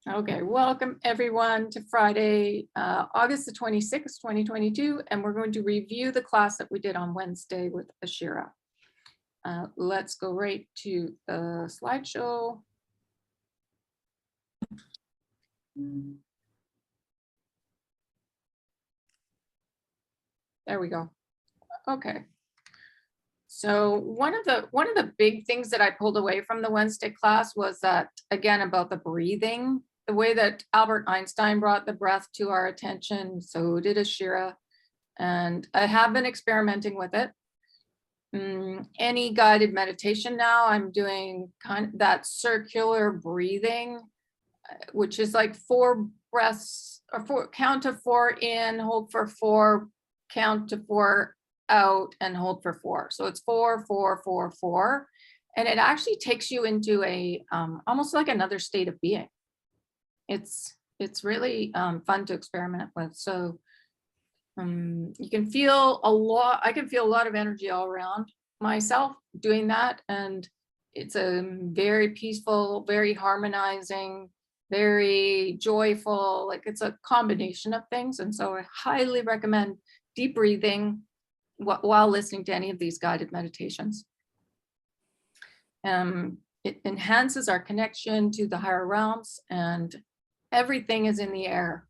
Okay, welcome everyone to Friday, August the 26th, 2022, and we're going to review the class that we did on Wednesday with Ashira. Let's go right to the slideshow. There we go. Okay. So one of the big things that I pulled away from the Wednesday class was that, again, about the breathing, the way that Albert Einstein brought the breath to our attention, so did Ashira. And I have been experimenting with it. Any guided meditation now, I'm doing kind of that circular breathing, which is like 4 breaths, or count to 4 in, hold for 4, count to 4 out, and hold for 4. So it's 4, 4, 4, 4. And it actually takes you into a almost like another state of being. It's really fun to experiment with. So you can feel a lot, I can feel a lot of energy all around myself doing that. And it's a very peaceful, very harmonizing, very joyful, like it's a combination of things. And so I highly recommend deep breathing while listening to any of these guided meditations. It enhances our connection to the higher realms, and everything is in the air.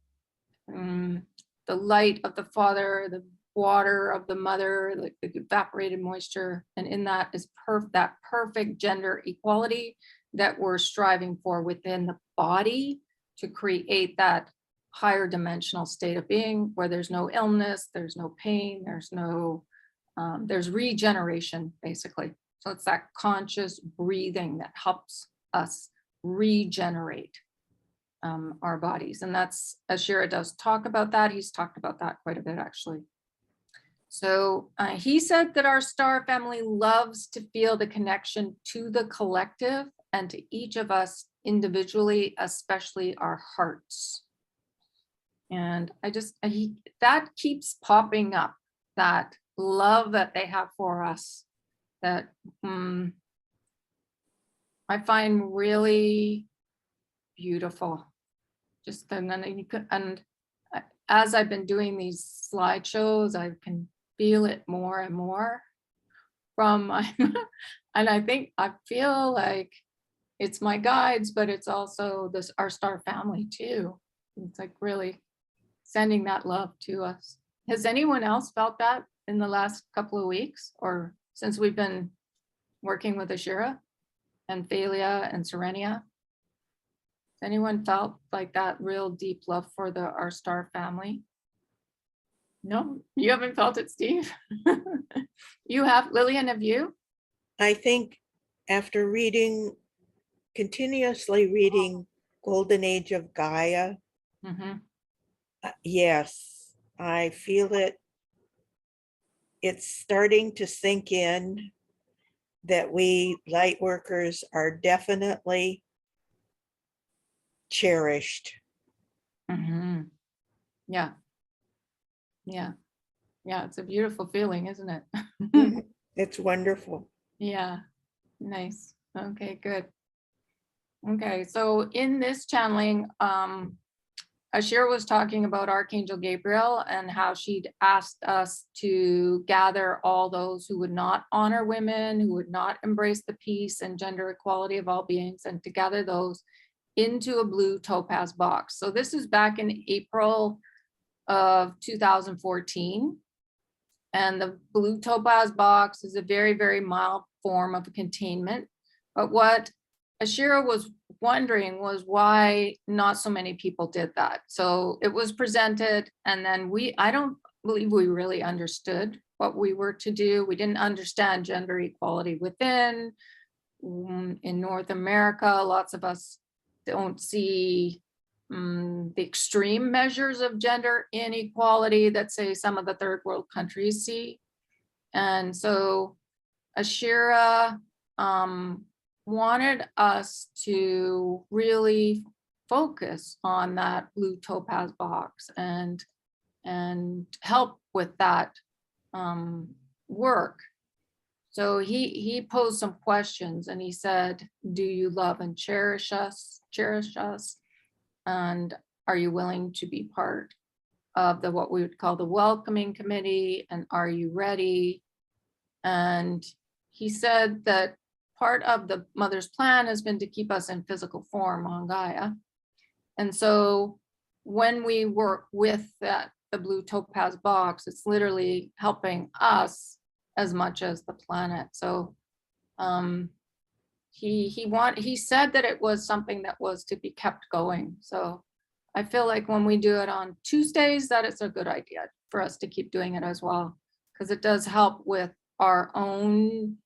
The light of the Father, the water of the Mother, like the evaporated moisture, and in that is that perfect gender equality that we're striving for within the body to create that higher dimensional state of being where there's no illness, there's no pain, there's regeneration, basically. So it's that conscious breathing that helps us regenerate our bodies. And that's, Ashira does talk about that. He's talked about that quite a bit, actually. So he said that our star family loves to feel the connection to the collective and to each of us individually, especially our hearts. And that keeps popping up, that love that they have for us, that I find really beautiful. Just and as I've been doing these slideshows, I can feel it more and more from my, and I feel like it's my guides, but it's also our star family too. It's like really sending that love to us. Has anyone else felt that in the last couple of weeks, or since we've been working with Ashira and Thalia and Serenia? Anyone felt like that real deep love for our star family? No, you haven't felt it, Steve? You have, Lillian, have you? I think after continuously reading Golden Age of Gaia, yes, I feel it. It's starting to sink in that we light workers are definitely cherished. Yeah. It's a beautiful feeling, isn't it? It's wonderful. Yeah, nice. Okay, good. Okay, so in this channeling, Ashira was talking about Archangel Gabriel and how she'd asked us to gather all those who would not honor women, who would not embrace the peace and gender equality of all beings, and to gather those into a blue topaz box. So this is back in April of 2014. And the blue topaz box is a very, very mild form of containment. But what Ashira was wondering was why not so many people did that. So it was presented, and then I don't believe we really understood what we were to do. We didn't understand gender equality within. In North America, lots of us don't see the extreme measures of gender inequality that, say, some of the third world countries see. And so Ashira wanted us to really focus on that blue topaz box and help with that work. So he posed some questions, and he said, do you love and cherish us? And are you willing to be part of the, what we would call the welcoming committee? And are you ready? And he said that part of the mother's plan has been to keep us in physical form on Gaia. And so when we work with that, the blue topaz box, it's literally helping us as much as the planet. So he said that it was something that was to be kept going. So I feel like when we do it on Tuesdays, that it's a good idea for us to keep doing it as well, because it does help with our own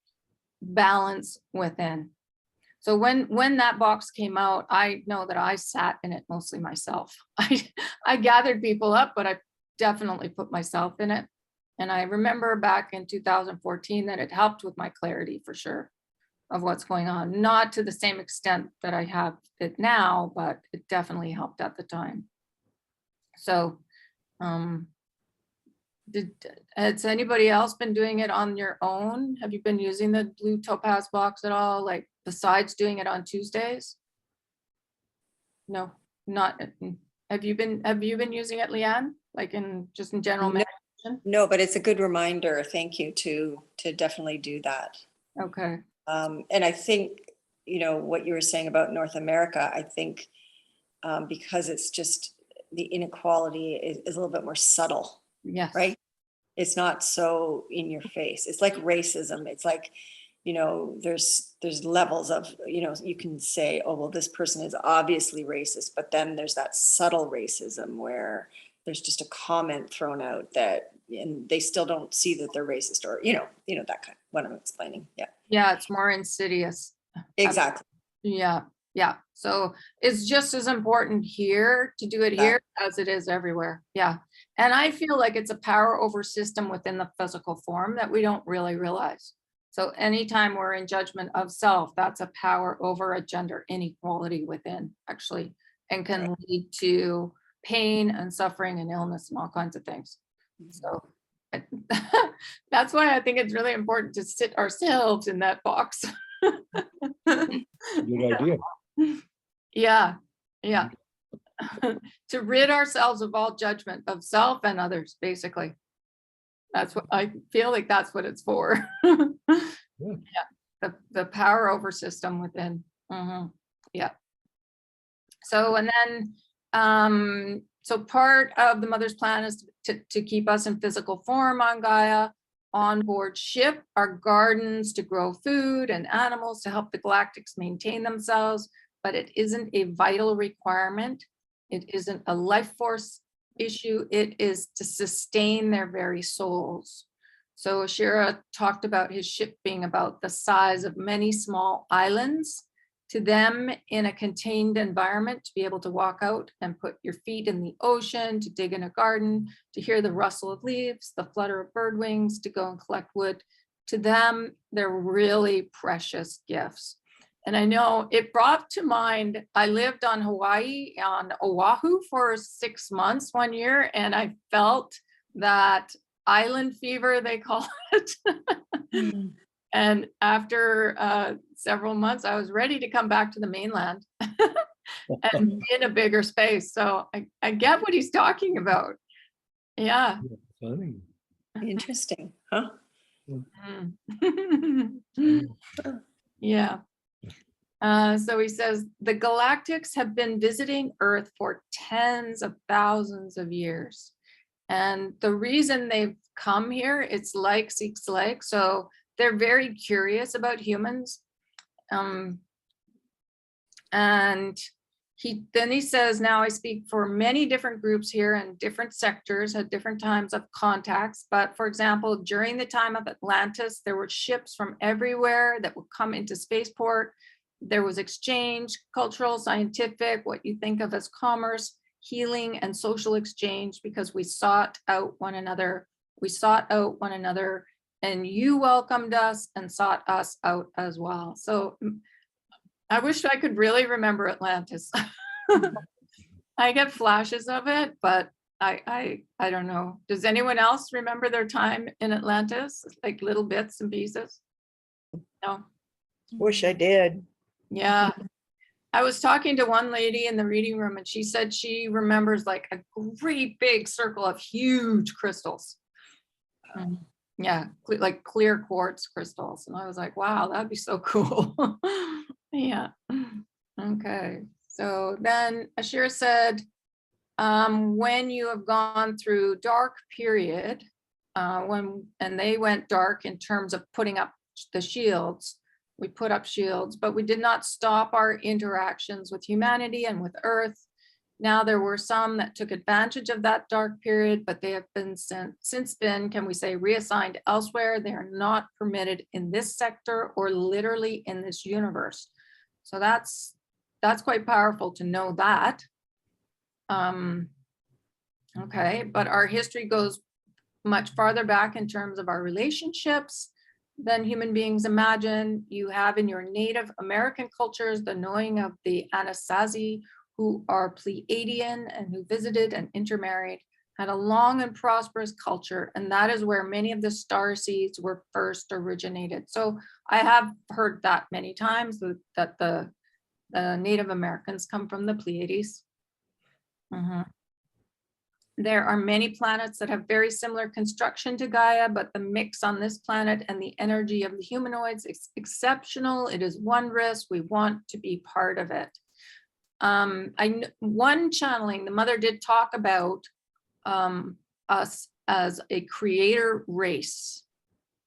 balance within. So when that box came out, I know that I sat in it mostly myself. I gathered people up, but I definitely put myself in it. And I remember back in 2014 that it helped with my clarity for sure of what's going on. Not to the same extent that I have it now, but it definitely helped at the time. So has anybody else been doing it on your own? Have you been using the blue topaz box at all, like besides doing it on Tuesdays? No, not. Have you been using it, Leanne? Like in just in general meditation? No, but it's a good reminder. Thank you to definitely do that. Okay. And I think, you know, what you were saying about North America, I think because it's just the inequality is a little bit more subtle. Yes. Right. It's not so in your face. It's like racism. It's like, you know, there's levels of, you know, you can say, oh, well, this person is obviously racist, but then there's that subtle racism where there's just a comment thrown out that, and they still don't see that they're racist, or, you know, that kind of what I'm explaining. Yeah. Yeah, it's more insidious. Exactly. Yeah. Yeah. So it's just as important here to do it here as it is everywhere. Yeah. And I feel like it's a power over system within the physical form that we don't really realize. So anytime we're in judgment of self, that's a power over a gender inequality within, actually, and can lead to pain and suffering and illness and all kinds of things. So that's why I think it's really important to sit ourselves in that box. Good idea. Yeah, yeah. To rid ourselves of all judgment of self and others, basically. That's what I feel like, that's what it's for. Yeah, the power over system within. Yeah. So, and then, so part of the mother's plan is to keep us in physical form on Gaia. On board ship are gardens to grow food and animals to help the galactics maintain themselves, but it isn't a vital requirement. It isn't a life force issue. It is to sustain their very souls. So Ashira talked about his ship being about the size of many small islands. To them, in a contained environment, to be able to walk out and put your feet in the ocean, to dig in a garden, to hear the rustle of leaves, the flutter of bird wings, to go and collect wood. To them, they're really precious gifts. And I know it brought to mind, I lived on Hawaii, on Oahu for 6 months one year, and I felt that island fever, they call it. And after several months, I was ready to come back to the mainland and be in a bigger space. So I get what he's talking about. Yeah. Funny. Interesting, huh? Yeah. So he says, the galactics have been visiting Earth for tens of thousands of years. And the reason they've come here, it's like seeks like. So they're very curious about humans. And he says, now I speak for many different groups here and different sectors at different times of contacts. But for example, during the time of Atlantis, there were ships from everywhere that would come into spaceport. There was exchange, cultural, scientific, what you think of as commerce, healing, and social exchange, because we sought out one another. We sought out one another, and you welcomed us and sought us out as well. So I wish I could really remember Atlantis. I get flashes of it, but I don't know. Does anyone else remember their time in Atlantis? Like little bits and pieces? No. Wish I did. Yeah. I was talking to one lady in the reading room and she said she remembers like a great big circle of huge crystals. Yeah, like clear quartz crystals. And I was like, wow, that'd be so cool. Yeah. Okay. So then Ashira said, when you have gone through dark period, and they went dark in terms of putting up the shields, we put up shields, but we did not stop our interactions with humanity and with Earth. Now there were some that took advantage of that dark period, but they have been since been, can we say, reassigned elsewhere. They are not permitted in this sector or literally in this universe. So that's quite powerful to know that. Okay, but our history goes much farther back in terms of our relationships than human beings imagine. You have in your Native American cultures the knowing of the Anasazi, who are Pleiadian and who visited and intermarried, had a long and prosperous culture, and that is where many of the star seeds were first originated. So I have heard that many times, that the Native Americans come from the Pleiades. There are many planets that have very similar construction to Gaia, but the mix on this planet and the energy of the humanoids is exceptional. It is wondrous. We want to be part of it. One channeling, the mother did talk about us as a creator race.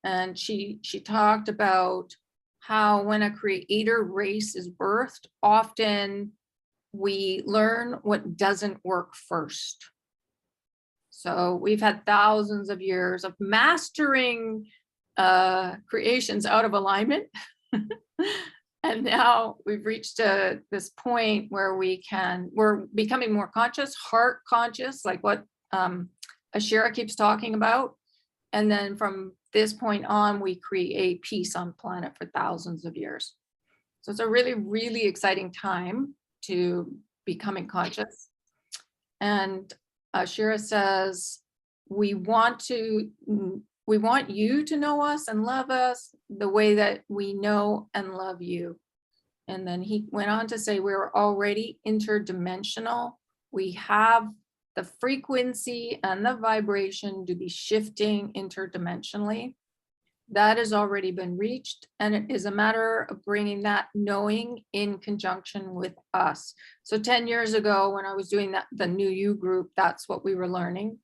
And she talked about how when a creator race is birthed, often we learn what doesn't work first. So we've had thousands of years of mastering creations out of alignment. And now we've reached this point where we're becoming more conscious, heart conscious, like what Ashira keeps talking about. And then from this point on, we create peace on planet for thousands of years. So it's a really, really exciting time to becoming conscious. And Ashira says, we want you to know us and love us the way that we know and love you. And then he went on to say, we're already interdimensional. We have the frequency and the vibration to be shifting interdimensionally. That has already been reached, and it is a matter of bringing that knowing in conjunction with us. So 10 years ago, when I was doing the New You group, that's what we were learning.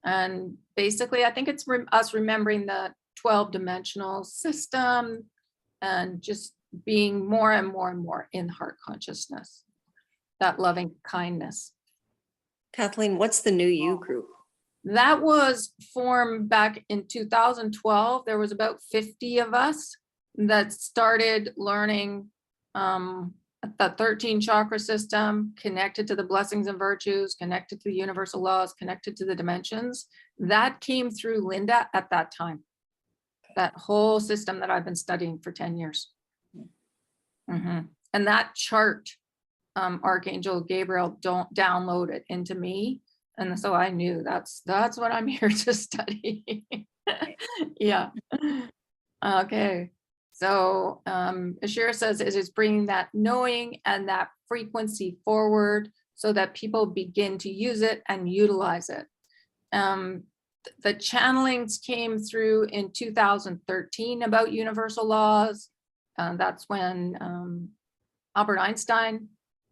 And basically, I think it's us remembering the 12-dimensional system and just being more and more and more in heart consciousness, that loving kindness. Kathleen, what's the New You group? That was formed back in 2012. There was about 50 of us that started learning the 13 chakra system, connected to the blessings and virtues, connected to the universal laws, connected to the dimensions. That came through Linda at that time. That whole system that I've been studying for 10 years. And that chart, Archangel Gabriel downloaded into me. And so I knew that's what I'm here to study. Yeah. Okay. So Ashira says it is bringing that knowing and that frequency forward so that people begin to use it and utilize it. The channelings came through in 2013 about universal laws. That's when Albert Einstein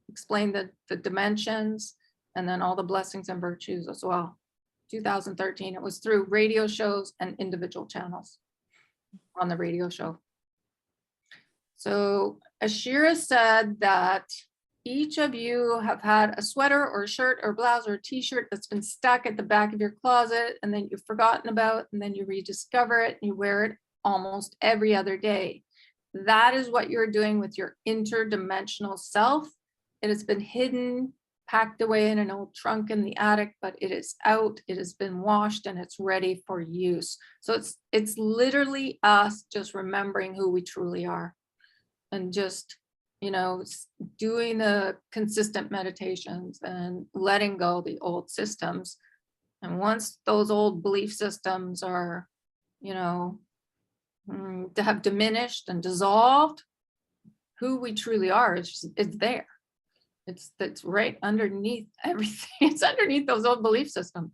explained the dimensions, and then all the blessings and virtues as well. 2013, it was through radio shows and individual channels on the radio show. So Ashira said that each of you have had a sweater or a shirt or blouse or a t-shirt that's been stuck at the back of your closet, and then you've forgotten about, and then you rediscover it and you wear it almost every other day. That is what you're doing with your interdimensional self. It has been hidden, packed away in an old trunk in the attic, but it is out, it has been washed, and it's ready for use. So it's literally us just remembering who we truly are, and just, you know, doing the consistent meditations and letting go the old systems. And once those old belief systems are, you know, to have diminished and dissolved, who we truly are is there. It's right underneath everything. It's underneath those old belief systems.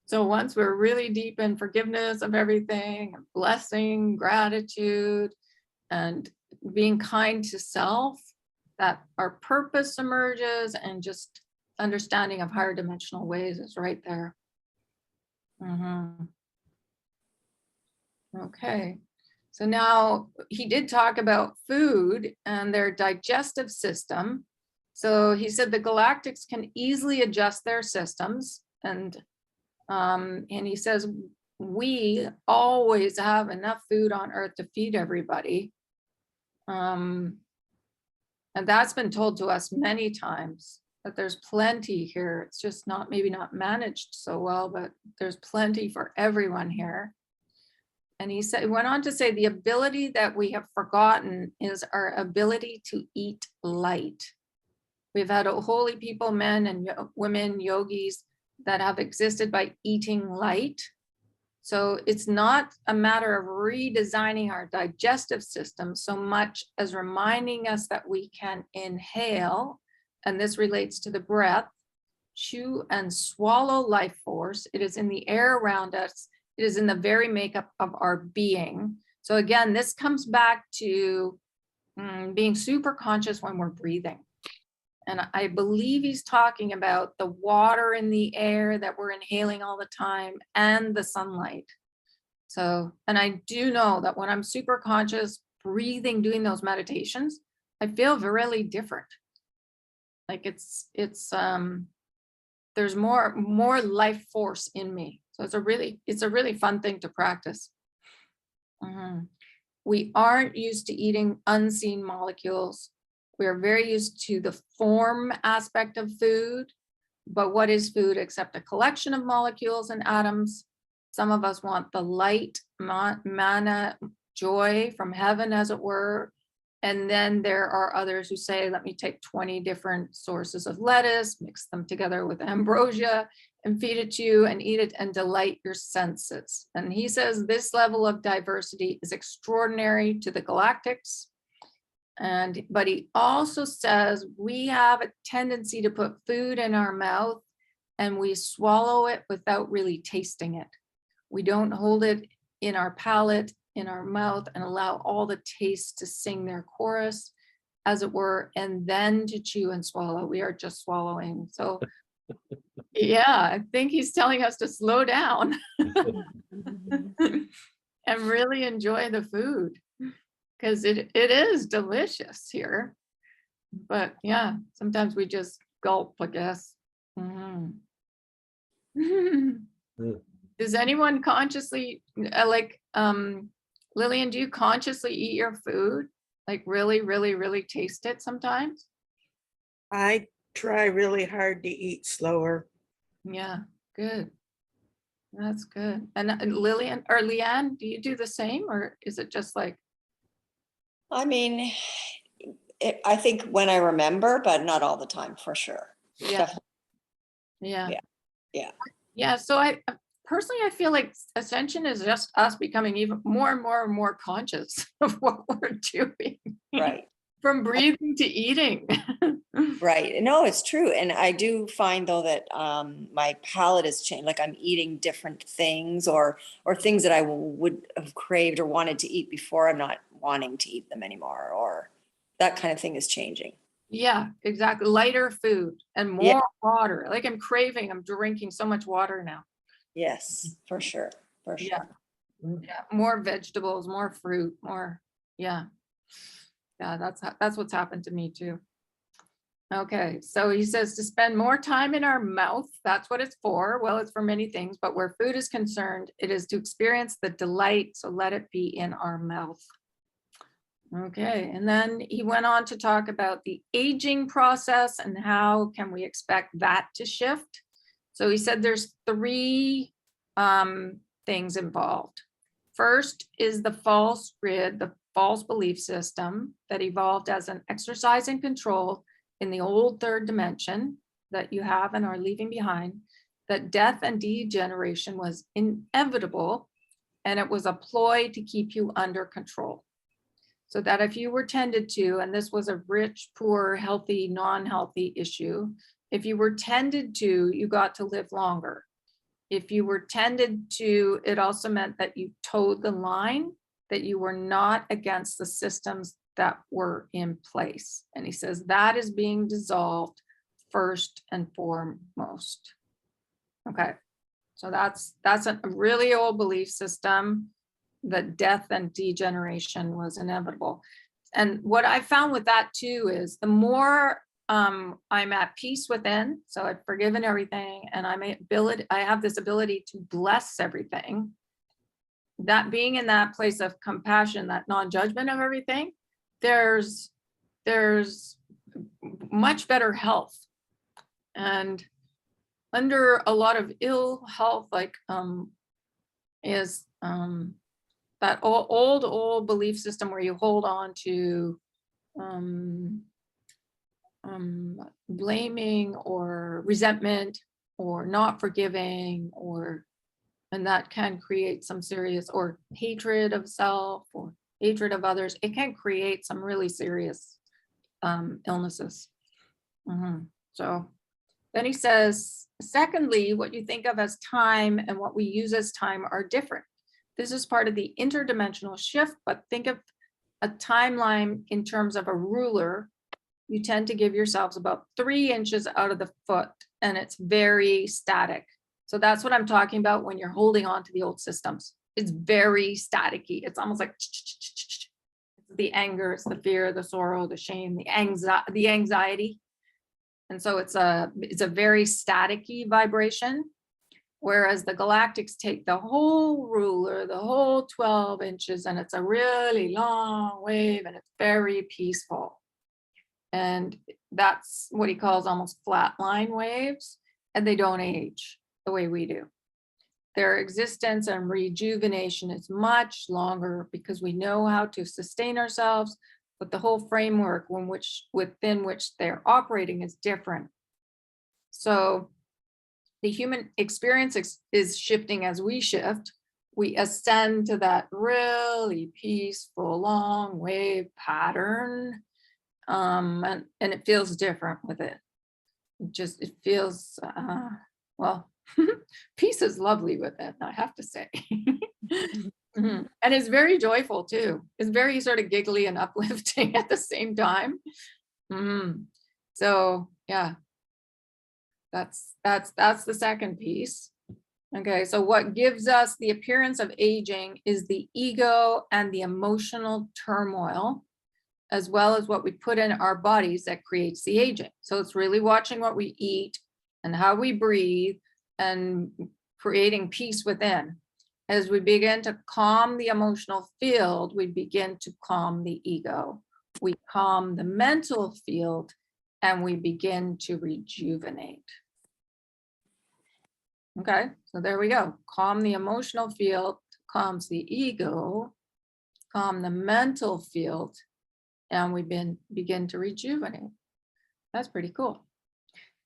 So once we're really deep in forgiveness of everything, blessing, gratitude, and being kind to self, that our purpose emerges, and just understanding of higher dimensional ways is right there. Okay. So now he did talk about food and their digestive system. So he said the galactics can easily adjust their systems, and he says we always have enough food on Earth to feed everybody. And that's been told to us many times, that there's plenty here. It's just not, maybe not managed so well, but there's plenty for everyone here. And he went on to say, the ability that we have forgotten is our ability to eat light. We've had holy people, men and women, yogis, that have existed by eating light. So it's not a matter of redesigning our digestive system so much as reminding us that we can inhale, and this relates to the breath, chew and swallow life force. It is in the air around us. It is in the very makeup of our being. So again, this comes back to being super conscious when we're breathing. And I believe he's talking about the water in the air that we're inhaling all the time and the sunlight. So, and I do know that when I'm super conscious, breathing, doing those meditations, I feel really different. Like there's more life force in me. So it's a really fun thing to practice. We aren't used to eating unseen molecules. We are very used to the form aspect of food, but what is food except a collection of molecules and atoms? Some of us want the light, manna, joy from heaven, as it were. And then there are others who say, let me take 20 different sources of lettuce, mix them together with ambrosia, and feed it to you and eat it and delight your senses. And he says this level of diversity is extraordinary to the galactics. But he also says we have a tendency to put food in our mouth and we swallow it without really tasting it. We don't hold it in our palate, in our mouth, and allow all the tastes to sing their chorus, as it were, and then to chew and swallow. We are just swallowing. So yeah, I think he's telling us to slow down and really enjoy the food, because it is delicious here. But yeah, sometimes we just gulp, I guess. Does anyone consciously, Lillian, do you consciously eat your food? Like really, really, really taste it sometimes? I try really hard to eat slower. Yeah, good. That's good. And Lillian or Leanne, do you do the same, or is it just like? I mean, I think when I remember, but not all the time, for sure. Yeah. Definitely. Yeah. Yeah. Yeah. So I personally, I feel like ascension is just us becoming even more and more and more conscious of what we're doing. Right. From breathing to eating. Right. No, it's true. And I do find though that my palate has changed. Like I'm eating different things or things that I would have craved or wanted to eat before. I'm not wanting to eat them anymore, or that kind of thing is changing. Yeah, exactly. Lighter food and more water. Like I'm drinking so much water now. Yes, for sure. For sure. Yeah. More vegetables, more fruit, more. Yeah. Yeah, that's what's happened to me too. Okay, so he says to spend more time in our mouth. That's what it's for. Well, it's for many things, but where food is concerned, it is to experience the delight. So let it be in our mouth. Okay, and then he went on to talk about the aging process and how can we expect that to shift. So he said there's 3 things involved. First is the false grid, the false belief system that evolved as an exercise in control in the old 3rd dimension that you have and are leaving behind, that death and degeneration was inevitable and it was a ploy to keep you under control. So that if you were tended to, and this was a rich, poor, healthy, non-healthy issue, if you were tended to, you got to live longer. If you were tended to, it also meant that you towed the line, that you were not against the systems that were in place. And he says that is being dissolved first and foremost. Okay, so that's a really old belief system, that death and degeneration was inevitable. And what I found with that too is the more I'm at peace within, so I've forgiven everything, and I have this ability to bless everything. That being in that place of compassion, that non-judgment of everything, there's much better health. And under a lot of ill health, like is that old belief system where you hold on to blaming or resentment or not forgiving, and that can create some serious, or hatred of self or hatred of others. It can create some really serious illnesses. So then he says, secondly, what you think of as time and what we use as time are different. This is part of the interdimensional shift, but think of a timeline in terms of a ruler. You tend to give yourselves about 3 inches out of the foot, and it's very static. So that's what I'm talking about when you're holding on to the old systems. It's very staticky. It's almost like the anger, it's the fear, the sorrow, the shame, the anxiety. And so it's a very staticky vibration. Whereas the galactics take the whole ruler, the whole 12 inches, and it's a really long wave, and it's very peaceful. And that's what he calls almost flatline waves, and they don't age the way we do. Their existence and rejuvenation is much longer because we know how to sustain ourselves, but the whole framework within which they're operating is different. So the human experience is shifting as we shift. We ascend to that really peaceful long wave pattern. And it feels different with it. It feels, well, peace is lovely with it, I have to say. And it's very joyful too. It's very sort of giggly and uplifting at the same time. So yeah, that's the second piece. Okay, so what gives us the appearance of aging is the ego and the emotional turmoil, as well as what we put in our bodies that creates the aging. So it's really watching what we eat and how we breathe and creating peace within. As we begin to calm the emotional field, we begin to calm the ego. We calm the mental field, and we begin to rejuvenate. Okay, so there we go. Calm the emotional field, calms the ego, calm the mental field, and we begin to rejuvenate. That's pretty cool.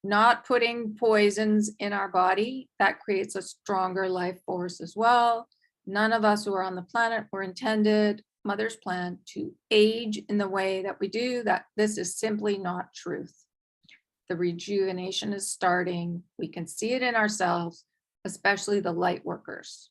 Not putting poisons in our body, that creates a stronger life force as well. None of us who are on the planet were intended, Mother's plan, to age in the way that we do. That this is simply not truth. The rejuvenation is starting. We can see it in ourselves, especially the light workers.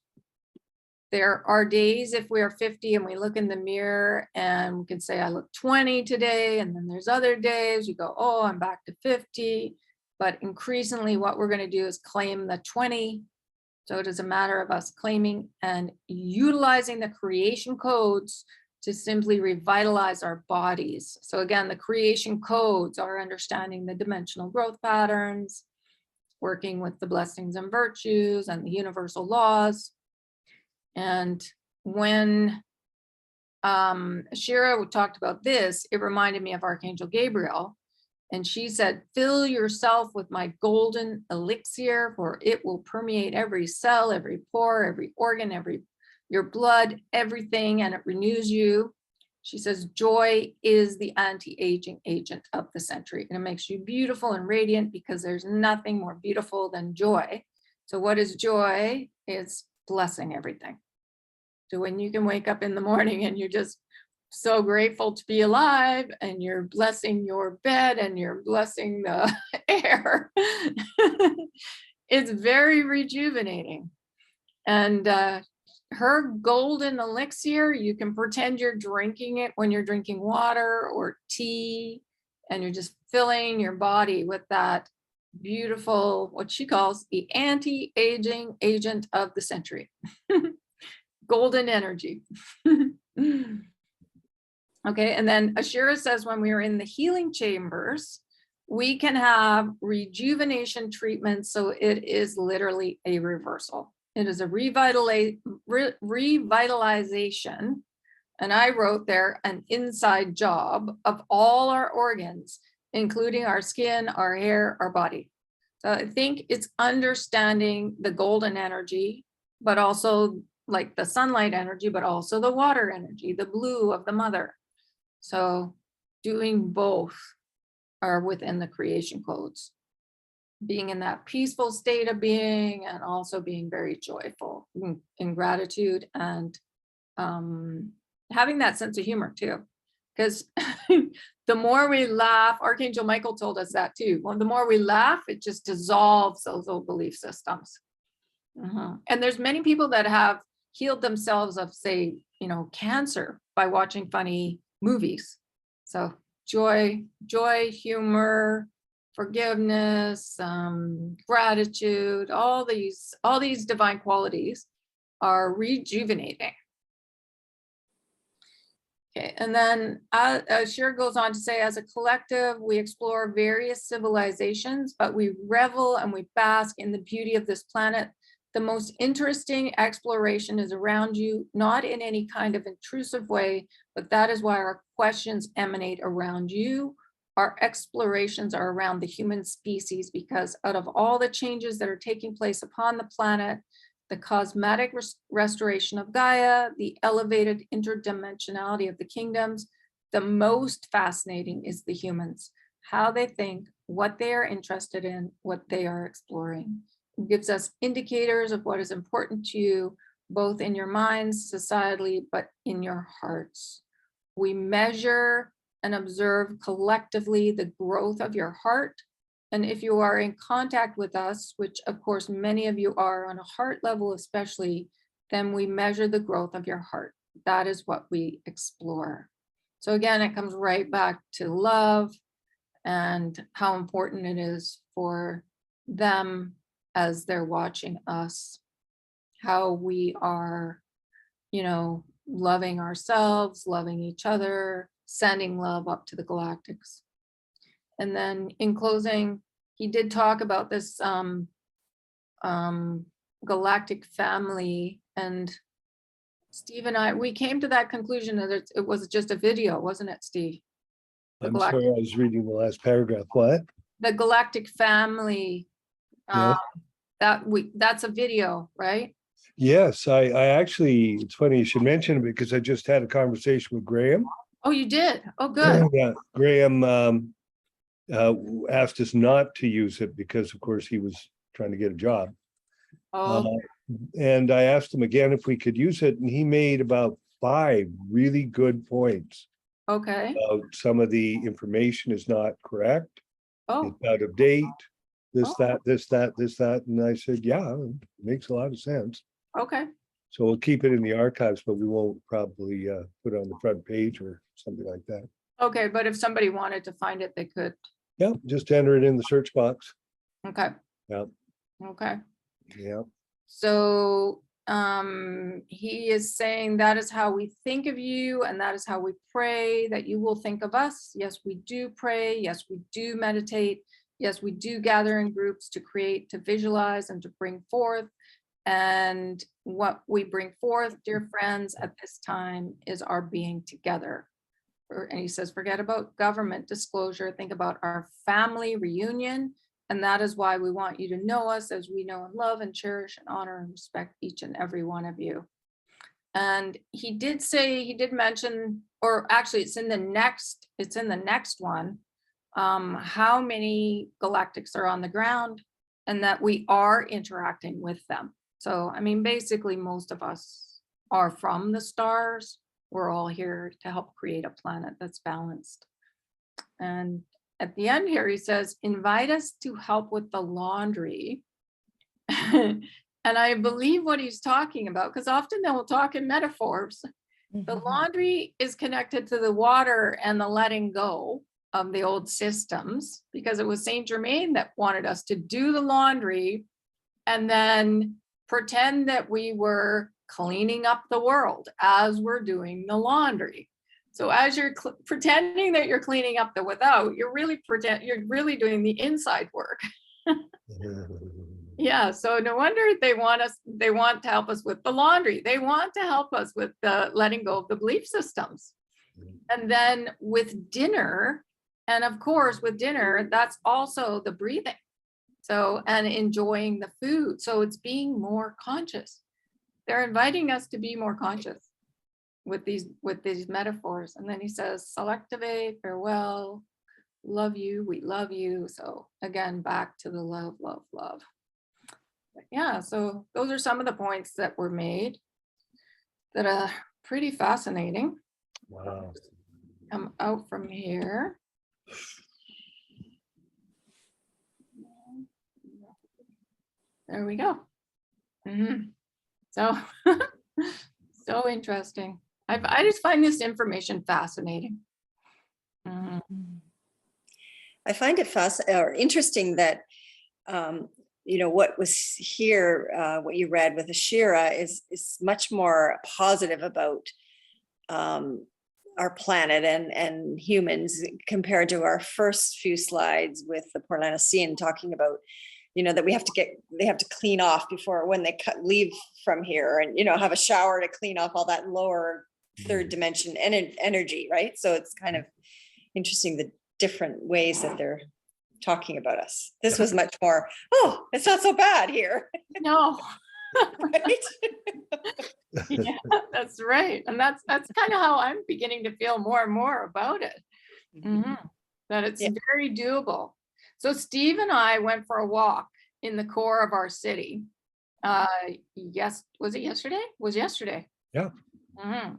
There are days if we are 50 and we look in the mirror and we can say, I look 20 today. And then there's other days you go, oh, I'm back to 50. But increasingly what we're going to do is claim the 20. So it is a matter of us claiming and utilizing the creation codes to simply revitalize our bodies. So again, the creation codes are understanding the dimensional growth patterns, working with the blessings and virtues and the universal laws. And when Ashira talked about this, it reminded me of Archangel Gabriel. And she said, fill yourself with my golden elixir, for it will permeate every cell, every pore, every organ, your blood, everything, and it renews you. She says, joy is the anti-aging agent of the century. And it makes you beautiful and radiant because there's nothing more beautiful than joy. So what is joy? It's blessing everything. So when you can wake up in the morning and you just so grateful to be alive, and you're blessing your bed and you're blessing the air. It's very rejuvenating. And her golden elixir, you can pretend you're drinking it when you're drinking water or tea, and you're just filling your body with that beautiful, what she calls the anti-aging agent of the century. Golden energy. Okay, and then Ashira says when we are in the healing chambers, we can have rejuvenation treatments. So it is literally a reversal. It is a revitalization. And I wrote there an inside job of all our organs, including our skin, our hair, our body. So I think it's understanding the golden energy, but also like the sunlight energy, but also the water energy, the blue of the mother. So doing both are within the creation codes. Being in that peaceful state of being, and also being very joyful in gratitude, and having that sense of humor too. Because the more we laugh, Archangel Michael told us that too. Well, the more we laugh, it just dissolves those old belief systems. And there's many people that have healed themselves of, say, cancer by watching funny movies. So joy, humor, forgiveness, gratitude, all these divine qualities are rejuvenating. Okay, and then Ashira goes on to say, as a collective, we explore various civilizations, but we revel and we bask in the beauty of this planet. The most interesting exploration is around you, not in any kind of intrusive way, but that is why our questions emanate around you. Our explorations are around the human species, because out of all the changes that are taking place upon the planet, the cosmetic restoration of Gaia, the elevated interdimensionality of the kingdoms, the most fascinating is the humans, how they think, what they are interested in, what they are exploring. It gives us indicators of what is important to you, both in your minds, societally, but in your hearts. We measure and observe collectively the growth of your heart. And if you are in contact with us, which of course many of you are on a heart level especially, then we measure the growth of your heart. That is what we explore. So again, it comes right back to love and how important it is for them as they're watching us, how we are, loving ourselves, loving each other, sending love up to the galactics. And then in closing, he did talk about this galactic family, and Steve and I, we came to that conclusion that it was just a video, wasn't it, Steve? I'm sorry, I was reading the last paragraph. What? The galactic family, Yeah. that's a video, right? Yes, I actually, it's funny you should mention it because I just had a conversation with Graham. Oh, you did? Oh, good. Yeah, Graham asked us not to use it because, of course, he was trying to get a job. Oh, And I asked him again if we could use it, and he made about 5 really good points. okay. Some of the information is not correct. Oh, It's out of date. This, Oh. that, this, that, this, that. And I said, yeah, it makes a lot of sense. okay. So we'll keep it in the archives, but we won't probably put it on the front page or something like that. Okay, but if somebody wanted to find it, they could. Yeah, just enter it in the search box. Okay. Yeah, Okay. yeah. So he is saying that is how we think of you, and that is how we pray that you will think of us. Yes, we do pray. Yes, we do meditate. Yes, we do gather in groups to create, to visualize, and to bring forth. And what we bring forth, dear friends, at this time is our being together. And he says, forget about government disclosure, think about our family reunion. And that is why we want you to know us as we know and love and cherish and honor and respect each and every one of you. And he did mention, or actually it's in the next one, how many galactics are on the ground and that we are interacting with them. So, I mean, basically most of us are from the stars, we're all here to help create a planet that's balanced. And at the end here, he says, invite us to help with the laundry. And I believe what he's talking about, because often they will talk in metaphors. The laundry is connected to the water and the letting go of the old systems, because it was Saint Germain that wanted us to do the laundry and then pretend that we were cleaning up the world as we're doing the laundry. So as you're pretending that you're cleaning up the without, you're really doing the inside work. Yeah, so no wonder they want to help us with the laundry. They want to help us with the letting go of the belief systems. And then with dinner, and of course with dinner, that's also the breathing. So, and enjoying the food. So it's being more conscious. They're inviting us to be more conscious with these metaphors. And then he says, Selectivate, farewell, love you, we love you. So again, back to the love, love, love. But yeah, so those are some of the points that were made that are pretty fascinating. Wow. Come out from here. There we go. So, so interesting. I just find this information fascinating. I find it interesting that, what was here, what you read with Ashira is much more positive about our planet and humans compared to our first few slides with the Porlanesian talking about, that they have to clean off before when they leave from here and, have a shower to clean off all that lower third dimension energy, right? So it's kind of interesting the different ways that they're talking about us. This was much more, it's not so bad here. No. Right? Yeah, that's right. And that's kind of how I'm beginning to feel more and more about it. That it's very doable. So Steve and I went for a walk in the core of our city. Yes, was it yesterday? It was yesterday. Yeah.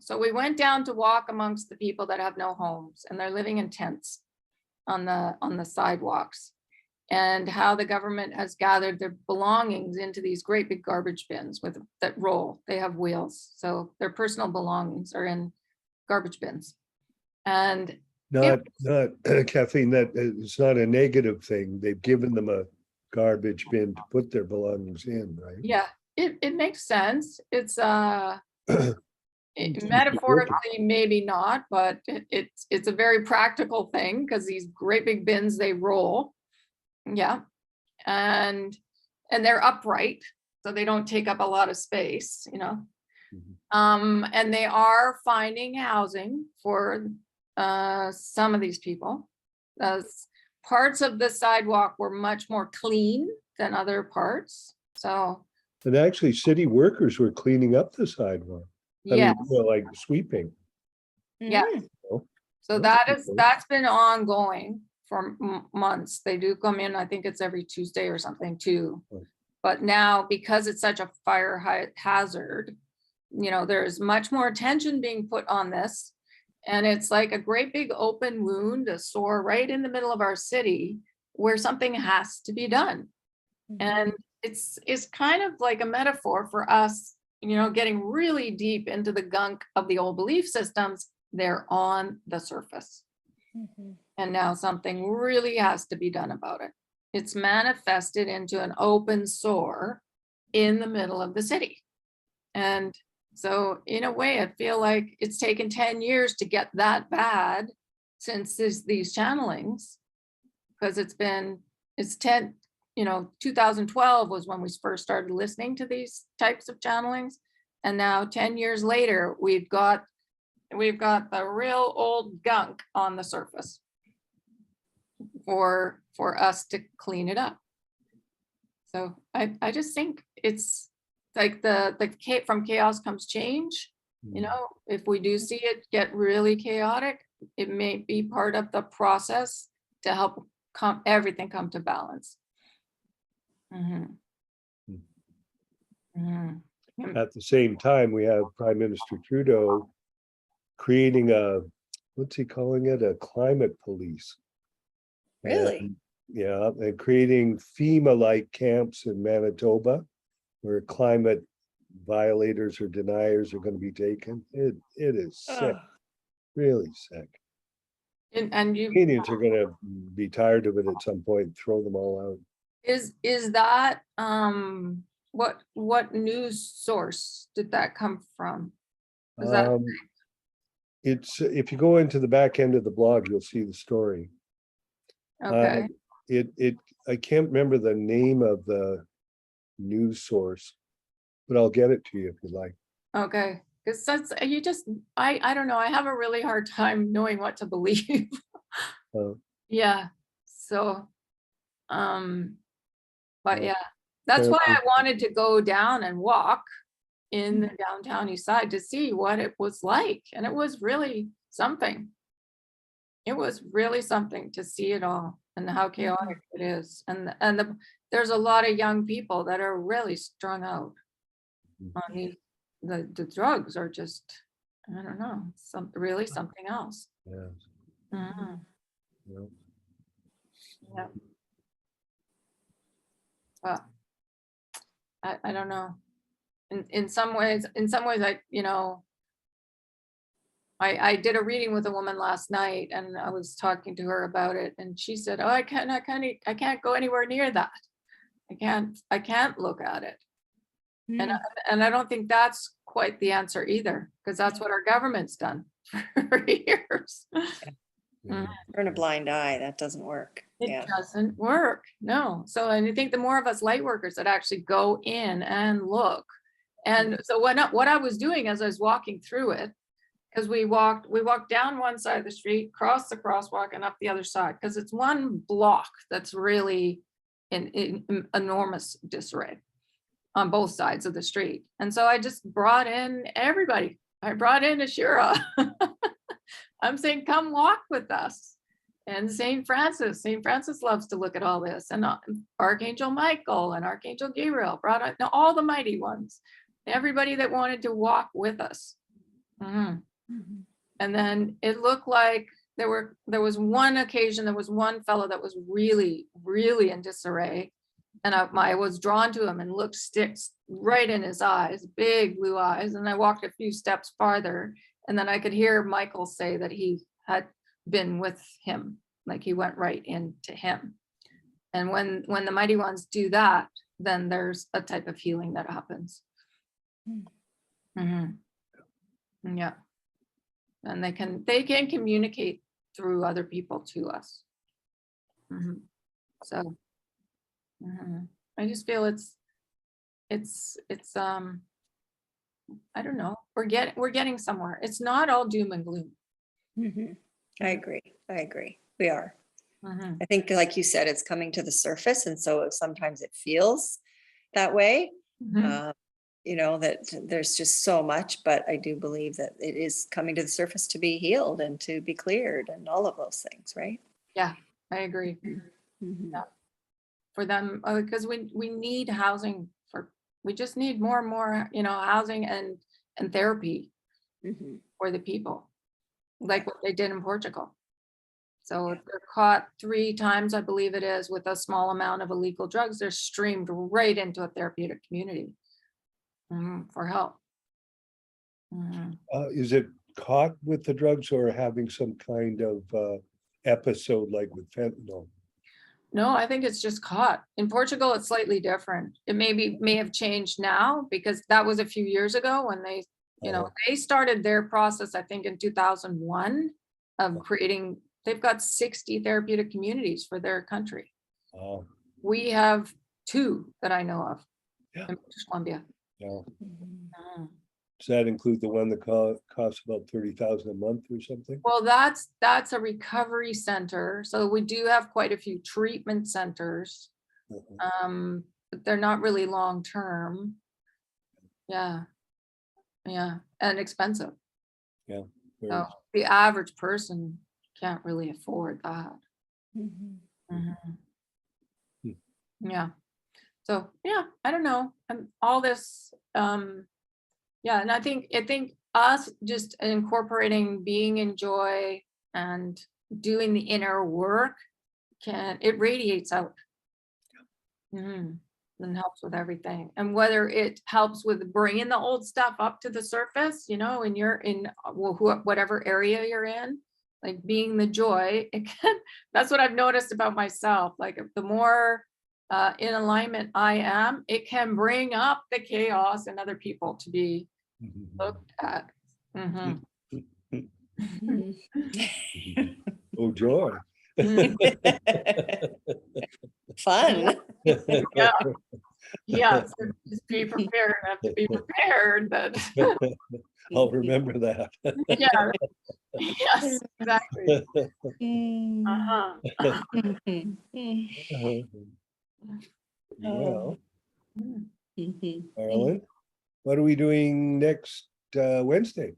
So we went down to walk amongst the people that have no homes and they're living in tents on the sidewalks, and how the government has gathered their belongings into these great big garbage bins that roll. They have wheels, so their personal belongings are in garbage bins. And not Kathleen, that it's not a negative thing. They've given them a garbage bin to put their belongings in, right? Yeah, it makes sense. It's metaphorically maybe not, but it's a very practical thing, because these great big bins, they roll. Yeah. And they're upright, so they don't take up a lot of space, and they are finding housing for some of these people. Parts of the sidewalk were much more clean than other parts. So, and actually city workers were cleaning up the sidewalk. yeah, like sweeping. yeah. So that's been ongoing for months. They do come in, I think it's every Tuesday or something too. But now, because it's such a fire hazard, there's much more attention being put on this. And it's like a great big open wound, a sore right in the middle of our city where something has to be done. And it's kind of like a metaphor for us, getting really deep into the gunk of the old belief systems. They're on the surface. And now something really has to be done about it. It's manifested into an open sore in the middle of the city. And so in a way, I feel like it's taken 10 years to get that bad since these channelings, because it's 2012 was when we first started listening to these types of channelings. And now 10 years later, we've got the real old gunk on the surface for us to clean it up. So I just think it's like from chaos comes change. If we do see it get really chaotic, it may be part of the process to help everything come to balance. At the same time, we have Prime Minister Trudeau creating a, what's he calling it? A climate police. Really? And, yeah, and creating FEMA-like camps in Manitoba where climate violators or deniers are going to be taken. It is sick, Oh, really sick. And you, Canadians are going to be tired of it at some point, throw them all out. is that, what news source did that come from? Was that, It's, if you go into the back end of the blog, you'll see the story. okay, I can't remember the name of the news source, but I'll get it to you if you like. okay. Because that's, you just, I don't know, I have a really hard time knowing what to believe. Uh, Yeah, so, but Yeah. yeah, that's why I Apparently- wanted to go down and walk in the downtown east side to see what it was like, and it was really something. It was really something to see it all and how chaotic it is, and there's a lot of young people that are really strung out on these, the drugs are just, I don't know, really something else. Yeah, Mhm, yeah. yeah. Well, I don't know. In some ways, I, I did a reading with a woman last night and I was talking to her about it and she said, oh, I can't go anywhere near that. I can't look at it. And, and I don't think that's quite the answer either, because that's what our government's done for years. Yeah. turn a blind eye, that doesn't work. It Yeah. doesn't work, no. So, and I think the more of us light workers that actually go in and look. And so what I was doing as I was walking through it, because we walked down one side of the street, crossed the crosswalk and up the other side, because it's one block that's really in enormous disarray on both sides of the street. And so I just brought in everybody. I brought in Ashira. I'm saying, come walk with us. And St. Francis loves to look at all this. And Archangel Michael and Archangel Gabriel brought out all the mighty ones, everybody that wanted to walk with us. Mhm. And then it looked like there was one occasion, there was one fellow that was really, really in disarray. And I was drawn to him and looked sticks right in his eyes, big blue eyes. And I walked a few steps farther and then I could hear Michael say that he had been with him, like he went right into him. And when the mighty ones do that, then there's a type of healing that happens. Mhm. Yeah. And they can communicate through other people to us. Mhm. So I just feel it's I don't know, we're getting somewhere. It's not all doom and gloom. I agree. We are. Mhm. I think, like you said, it's coming to the surface. And so sometimes it feels that way. Mhm. That there's just so much, but I do believe that it is coming to the surface to be healed and to be cleared and all of those things, right? Yeah, I agree. Yeah. For them, because we need housing we just need more and more, housing and therapy for the people, like what they did in Portugal. So if they're caught 3 times, I believe it is, with a small amount of illegal drugs, they're streamed right into a therapeutic community for help. Is it caught with the drugs or having some kind of episode like with fentanyl? No, I think it's just caught. In Portugal, it's slightly different. It may have changed now because that was a few years ago when they, they started their process, I think in 2001 of creating, they've got 60 therapeutic communities for their country. We have 2 that I know of in British Columbia. Yeah. Does that include the one that costs about 30,000 a month or something? Well, that's a recovery center. So we do have quite a few treatment centers. But they're not really long-term. Yeah. And expensive. Yeah. So the average person can't really afford that. Yeah. So yeah, I don't know. And all this, yeah, and I think us just incorporating being in joy and doing the inner work it radiates out. And helps with everything. And whether it helps with bringing the old stuff up to the surface, in whatever area you're in, like being the joy, that's what I've noticed about myself. Like the more in alignment I am, it can bring up the chaos in other people to be looked at. Oh, joy. Fun. Yeah, so just be prepared. Have to be prepared that. I'll remember that. Yeah. Yes, exactly. Well, Mhm. Marilyn, what are we doing next Wednesday?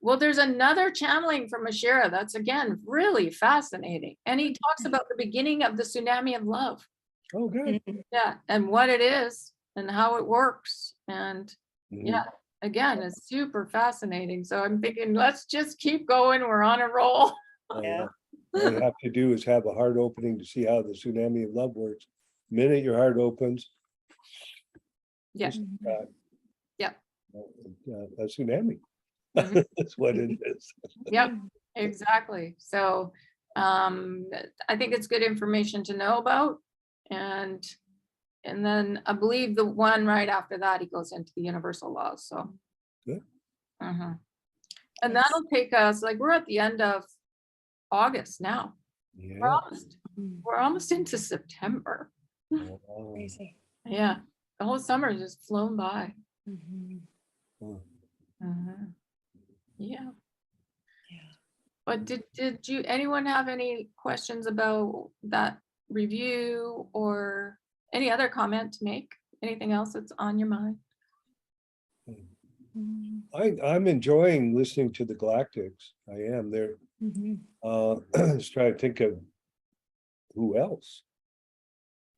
Well, there's another channeling from Ashira that's again really fascinating. And he talks about the beginning of the tsunami of love. Oh, good. Yeah, and what it is and how it works. And yeah, again, it's super fascinating. So I'm thinking, let's just keep going. We're on a roll. Yeah. All you have to do is have a heart opening to see how the tsunami of love works. Minute your heart opens. Yeah. just, Yeah. A tsunami. Mhm. That's what it is. Yep, exactly. So I think it's good information to know about. And then I believe the one right after that, he goes into the universal laws. So Good. And that'll take us, like, we're at the end of August now. Yeah. We're almost into September. Wow. Crazy. Yeah, the whole summer has just flown by. Wow. Yeah. Yeah. But did anyone have any questions about that review or any other comment to make? Anything else that's on your mind? I'm enjoying listening to the Galactics. I am. They're just trying to think of who else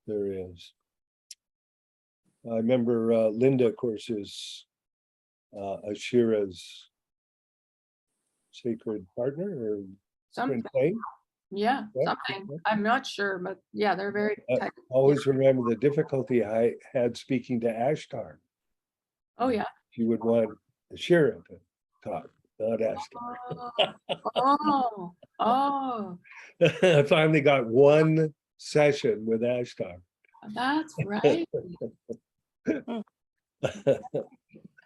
there is. I remember Linda, of course, is Ashira's sacred partner or Something, twin flame. yeah, Yeah, something. yeah. I'm not sure, but yeah, they're very tight. Always remember the difficulty I had speaking to Ashtar. Oh yeah. She would want Ashira to talk, not Ashtar. Oh, I finally got one session with Ashtar. that's right.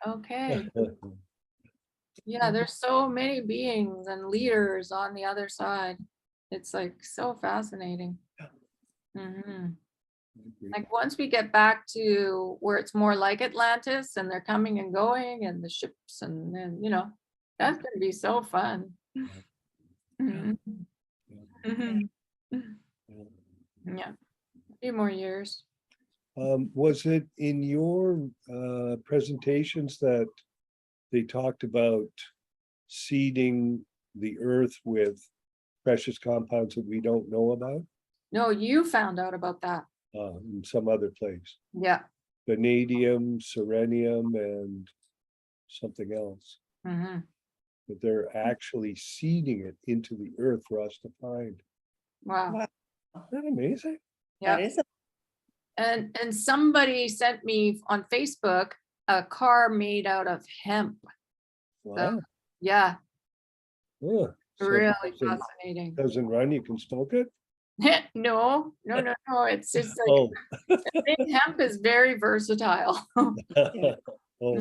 Okay. Yeah, there's so many beings and leaders on the other side. It's like so fascinating. Like once we get back to where it's more like Atlantis and they're coming and going and the ships and then, that's gonna be so fun. Mhm. Yeah, a few more years. Was it in your presentations that they talked about seeding the earth with precious compounds that we don't know about No, you found out about that. in some other place? Yeah. Vanadium, serenium, and something else. But they're actually seeding it into the earth for us to find. Wow. Wow. Isn't that amazing? Yeah. That is And somebody sent me on Facebook a car made out of hemp. Wow. Yeah, Yeah. So really it fascinating. doesn't run, you can smoke it? No. It's just like Oh. I think hemp is very versatile. Oh.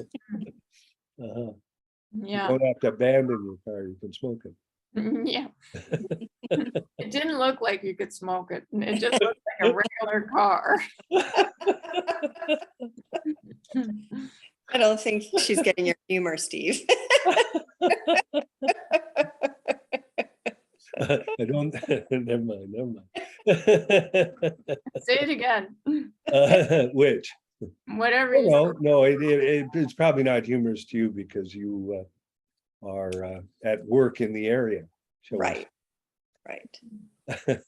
You Yeah. don't have to abandon your car, you can smoke it. Yeah. It didn't look like you could smoke it. It just looked like a regular car. I don't think she's getting your humor, Steve. I don't, never mind. Say it again. Which? Whatever you No, it's probably not humorous to you because you are at work in the area. shall we Right. say.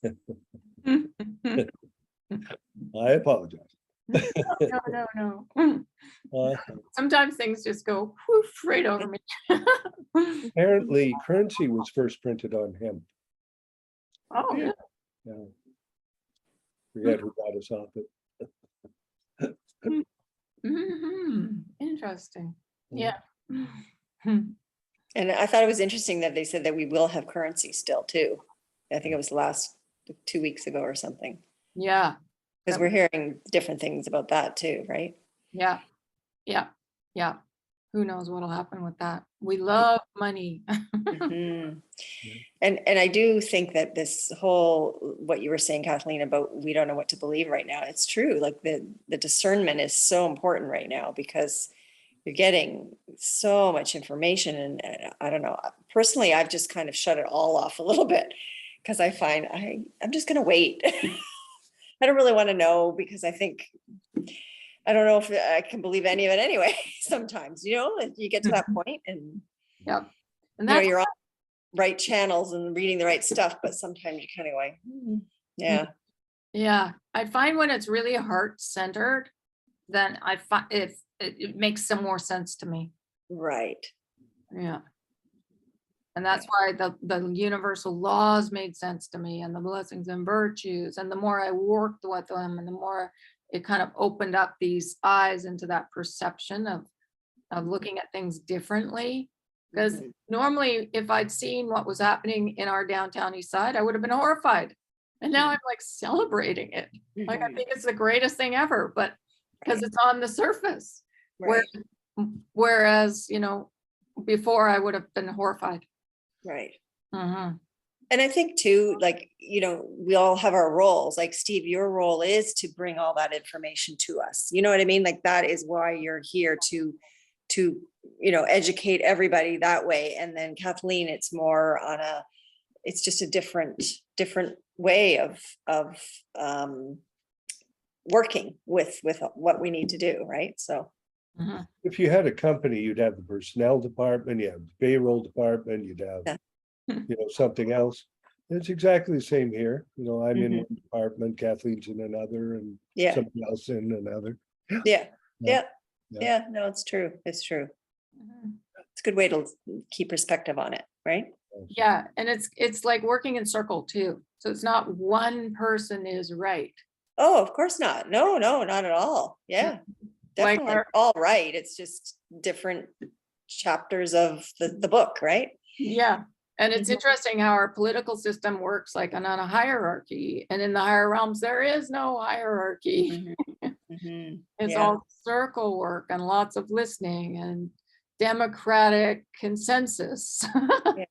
I apologize. No. Sometimes things just go whoosh, right over me. Apparently, currency was first printed on hemp. Oh, Hmm. really? Yeah. Forget who got us off it. Interesting. Mm. Yeah. And I thought it was interesting that they said that we will have currency still too. I think it was last 2 weeks ago or something, Yeah, because we're hearing different things about that too, right? yeah, yeah, yeah. Who knows what'll happen with that? We love money. Mhm. Yeah. And I do think that this whole, what you were saying, Kathleen, about we don't know what to believe right now, it's true. Like the discernment is so important right now because you're getting so much information and I don't know, personally, I've just kind of shut it all off a little bit because I find I'm just going to wait. I don't really want to know because I think, I don't know if I can believe any of it anyway. Sometimes, you get to that point and Yep. And you know, that's you're on right channels and reading the right stuff, but sometimes you kind of like, yeah. yeah. I find when it's really heart centered, then I find it makes some more sense to me. Right. Yeah. And that's why the universal laws made sense to me and the blessings and virtues. And the more I worked with them and the more it kind of opened up these eyes into that perception of looking at things differently. Because Mhm. normally if I'd seen what was happening in our downtown east side, I would have been horrified. And now I'm like celebrating it. Like I Mhm. think it's the greatest thing ever, but because it's on the surface. Right. Whereas, before I would have been horrified. Right. Mhm. And I think too, like, we all have our roles. Like Steve, your role is to bring all that information to us. You know what I mean? Like that is why you're here to educate everybody that way. And then Kathleen, it's more on it's just a different way of working with what we need to do. Right. So. Mhm. If you had a company, you'd have the personnel department, you have the payroll department, you'd have, Yeah. something else. It's exactly the same here. I'm in Mhm. one department, Kathleen's in another, and Yeah. somebody else in another. Yeah. Yeah. Yeah. Yeah. Yeah. No, it's true. It's true. Mhm. It's a good way to keep perspective on it, right? Yeah, and it's like working in circle too. So it's not one person is right. Oh, of course not. No, not at all. Yeah, Like definitely. All right. It's just different chapters of the book, right? yeah. And it's Mhm. interesting how our political system works like on a hierarchy. And in the higher realms, there is no hierarchy. Mhm. Mhm. It's Yeah. all circle work and lots of listening and democratic consensus. Yeah.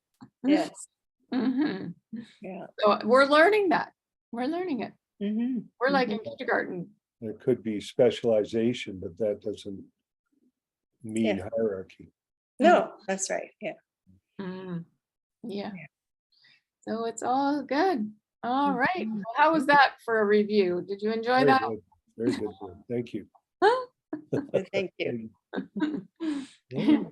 Yes. Mhm. Yeah. So we're learning that. We're learning it. Mhm. We're like in Mhm. kindergarten. There could be specialization, but that doesn't mean Yeah. hierarchy. No, that's right. Yeah. Mm, yeah. Yeah. So it's all good. All right. Mhm. Well, how was that for a review? Did you enjoy Very that? good. Very good. Thank you. Thank you. Yeah.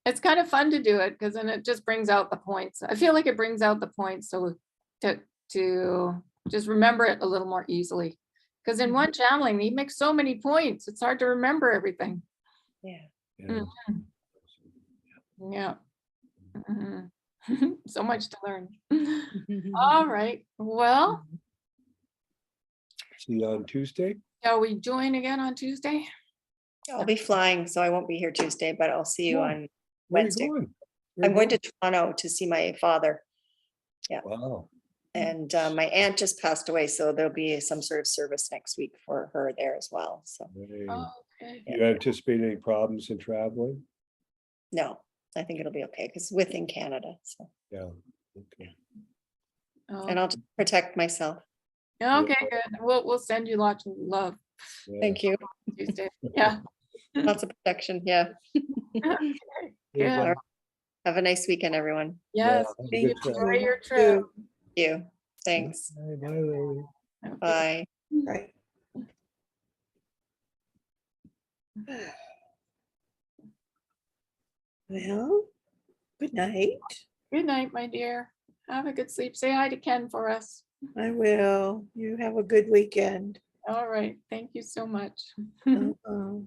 It's kind of fun to do it because then it just brings out the points. I feel like it brings out the points so to just remember it a little more easily. Because in one channeling, he makes so many points. It's hard to remember everything. Yeah. Yeah. Yeah. Mhm. So much to learn. All right. Well, See you on Tuesday. shall we join again on Tuesday? I'll be flying, so I won't be here Tuesday, but I'll see you Oh, on Where are you Wednesday. going? Where I'm you going to Toronto to see my father. Wow. And my aunt just passed away, so there'll be some sort of service next week for her there as well. So Hey, Okay. you anticipate any problems in traveling? no, I think it'll be okay because within Canada. So Yeah. Okay. and I'll just protect myself. Okay, good. We'll send you lots of love Yeah. Thank you. Tuesday. Yeah. Lots of protection. Yeah. Okay, Yeah, good. well, Have a nice weekend, everyone. Yes. have a Thank good trip. Enjoy your trip. you. Thank you. Thanks. Bye, bye, Lily. Okay. Bye. Right. Well, good night. Good night, my dear. Have a good sleep. Say hi to Ken for us. I will. You have a good weekend. All right. Thank you so much. Uh-uh.